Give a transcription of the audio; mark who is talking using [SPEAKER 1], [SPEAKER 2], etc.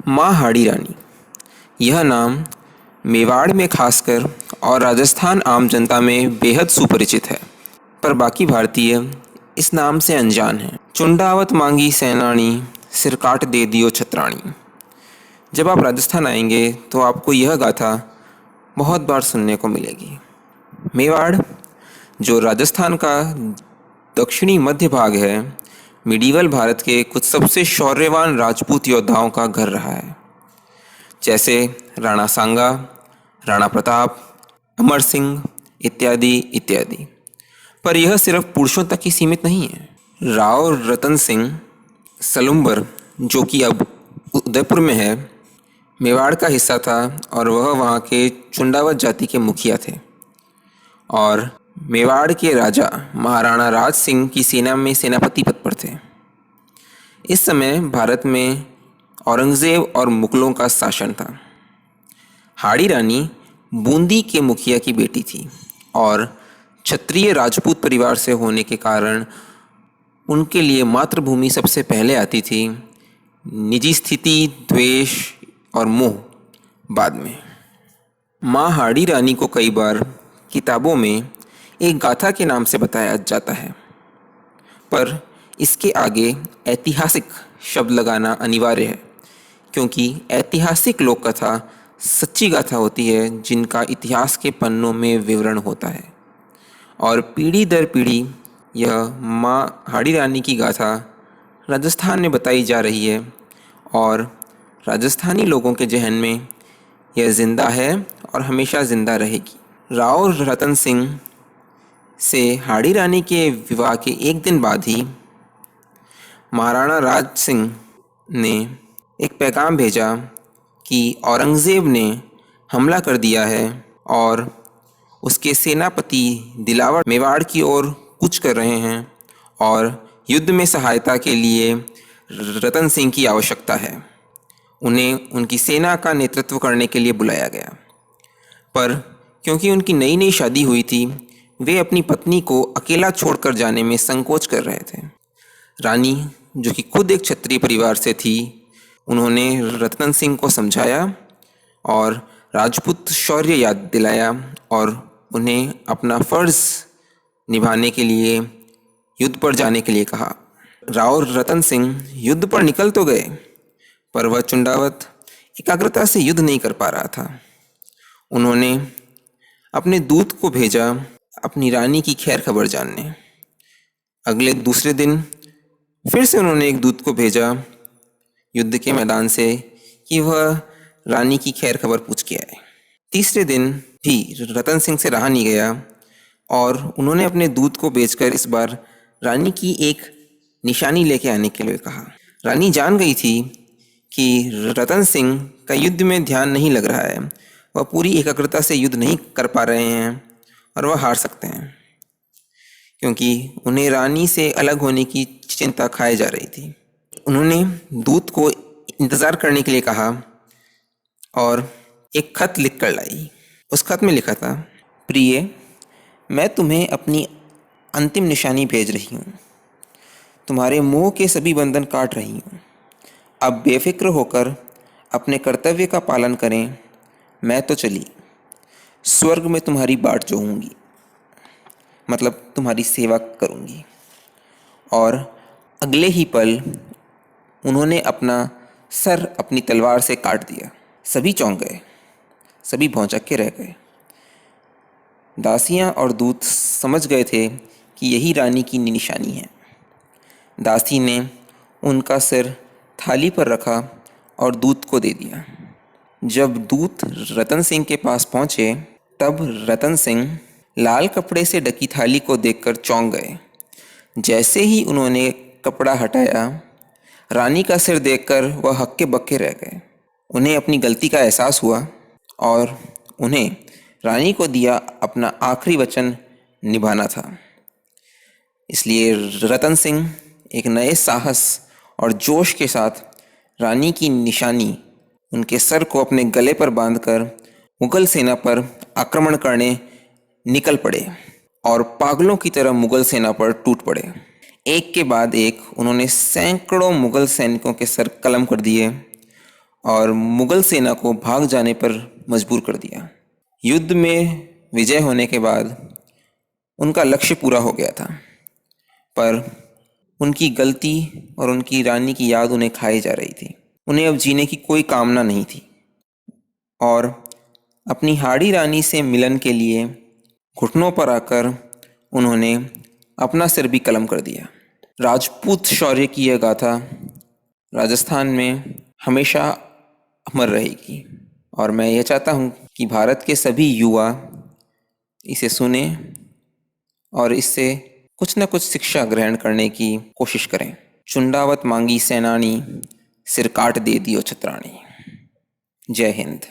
[SPEAKER 1] माँ हाड़ी रानी, यह नाम मेवाड़ में खासकर और राजस्थान आम जनता में बेहद सुपरिचित है, पर बाकी भारतीय इस नाम से अनजान हैं। चुंडावत मांगी सैनानी, सिर काट दे दियो छतरानी। जब आप राजस्थान आएंगे तो आपको यह गाथा बहुत बार सुनने को मिलेगी। मेवाड़, जो राजस्थान का दक्षिणी मध्य भाग है, मिडीवल भारत के कुछ सबसे शौर्यवान राजपूत योद्धाओं का घर रहा है, जैसे राणा सांगा, राणा प्रताप, अमर सिंह इत्यादि इत्यादि। पर यह सिर्फ पुरुषों तक ही सीमित नहीं है। राव रतन सिंह सलुम्बर, जो कि अब उदयपुर में है, मेवाड़ का हिस्सा था और वह वहाँ के चुंडावत जाति के मुखिया थे और मेवाड़ के राजा महाराणा राज सिंह की सेना में सेनापति पद पर थे। इस समय भारत में औरंगज़ेब और मुगलों का शासन था। हाड़ी रानी बूंदी के मुखिया की बेटी थी और क्षत्रिय राजपूत परिवार से होने के कारण उनके लिए मातृभूमि सबसे पहले आती थी, निजी स्थिति, द्वेष और मोह बाद में। माँ हाड़ी रानी को कई बार किताबों में एक गाथा के नाम से बताया जाता है, पर इसके आगे ऐतिहासिक शब्द लगाना अनिवार्य है, क्योंकि ऐतिहासिक लोक कथा सच्ची गाथा होती है जिनका इतिहास के पन्नों में विवरण होता है और पीढ़ी दर पीढ़ी यह माँ हाड़ी रानी की गाथा राजस्थान में बताई जा रही है और राजस्थानी लोगों के जहन में यह जिंदा है और हमेशा जिंदा रहेगी। राव रतन सिंह से हाड़ी रानी के विवाह के एक दिन बाद ही महाराणा राज सिंह ने एक पैगाम भेजा कि औरंगज़ेब ने हमला कर दिया है और उसके सेनापति दिलावर मेवाड़ की ओर कूच कर रहे हैं और युद्ध में सहायता के लिए रतन सिंह की आवश्यकता है। उन्हें उनकी सेना का नेतृत्व करने के लिए बुलाया गया, पर क्योंकि उनकी नई नई शादी हुई थी, वे अपनी पत्नी को अकेला छोड़कर जाने में संकोच कर रहे थे। रानी, जो कि खुद एक क्षत्रिय परिवार से थी, उन्होंने रतन सिंह को समझाया और राजपूत शौर्य याद दिलाया और उन्हें अपना फर्ज निभाने के लिए युद्ध पर जाने के लिए कहा। राव रतन सिंह युद्ध पर निकल तो गए, पर वह चुंडावत एकाग्रता से युद्ध नहीं कर पा रहा था। उन्होंने अपने दूत को भेजा अपनी रानी की खैर खबर जानने। अगले दूसरे दिन फिर से उन्होंने एक दूत को भेजा युद्ध के मैदान से कि वह रानी की खैर खबर पूछ के आए। तीसरे दिन भी रतन सिंह से रहा नहीं गया और उन्होंने अपने दूत को भेजकर इस बार रानी की एक निशानी लेके आने के लिए कहा। रानी जान गई थी कि रतन सिंह का युद्ध में ध्यान नहीं लग रहा है, वह पूरी एकाग्रता से युद्ध नहीं कर पा रहे हैं और वह हार सकते हैं, क्योंकि उन्हें रानी से अलग होने की चिंता खाए जा रही थी। उन्होंने दूत को इंतज़ार करने के लिए कहा और एक खत लिख कर लाई। उस खत में लिखा था, प्रिय, मैं तुम्हें अपनी अंतिम निशानी भेज रही हूँ। तुम्हारे मोह के सभी बंधन काट रही हूँ। अब बेफिक्र होकर अपने कर्तव्य का पालन करें। मैं तो चली, स्वर्ग में तुम्हारी बाट जोहूँगी, मतलब तुम्हारी सेवा करूँगी। और अगले ही पल उन्होंने अपना सर अपनी तलवार से काट दिया। सभी चौंक गए, सभी भौंचक्के रह गए। दासियाँ और दूत समझ गए थे कि यही रानी की निशानी है। दासी ने उनका सिर थाली पर रखा और दूत को दे दिया। जब दूत रतन सिंह के पास पहुँचे, तब रतन सिंह लाल कपड़े से ढकी थाली को देखकर चौंक गए। जैसे ही उन्होंने कपड़ा हटाया, रानी का सिर देखकर वह हक्के बक्के रह गए। उन्हें अपनी गलती का एहसास हुआ और उन्हें रानी को दिया अपना आखिरी वचन निभाना था। इसलिए रतन सिंह एक नए साहस और जोश के साथ रानी की निशानी, उनके सर को अपने गले पर बांधकर मुगल सेना पर आक्रमण करने निकल पड़े और पागलों की तरह मुगल सेना पर टूट पड़े। एक के बाद एक उन्होंने सैकड़ों मुगल सैनिकों के सर कलम कर दिए और मुगल सेना को भाग जाने पर मजबूर कर दिया। युद्ध में विजय होने के बाद उनका लक्ष्य पूरा हो गया था, पर उनकी गलती और उनकी रानी की याद उन्हें खाई जा रही थी। उन्हें अब जीने की कोई कामना नहीं थी और अपनी हाड़ी रानी से मिलन के लिए घुटनों पर आकर उन्होंने अपना सिर भी कलम कर दिया। राजपूत शौर्य की यह गाथा राजस्थान में हमेशा अमर रहेगी और मैं यह चाहता हूँ कि भारत के सभी युवा इसे सुने और इससे कुछ न कुछ शिक्षा ग्रहण करने की कोशिश करें। चुंडावत मांगी सेनानी, सिर काट दे दियो छतरानी। जय हिंद।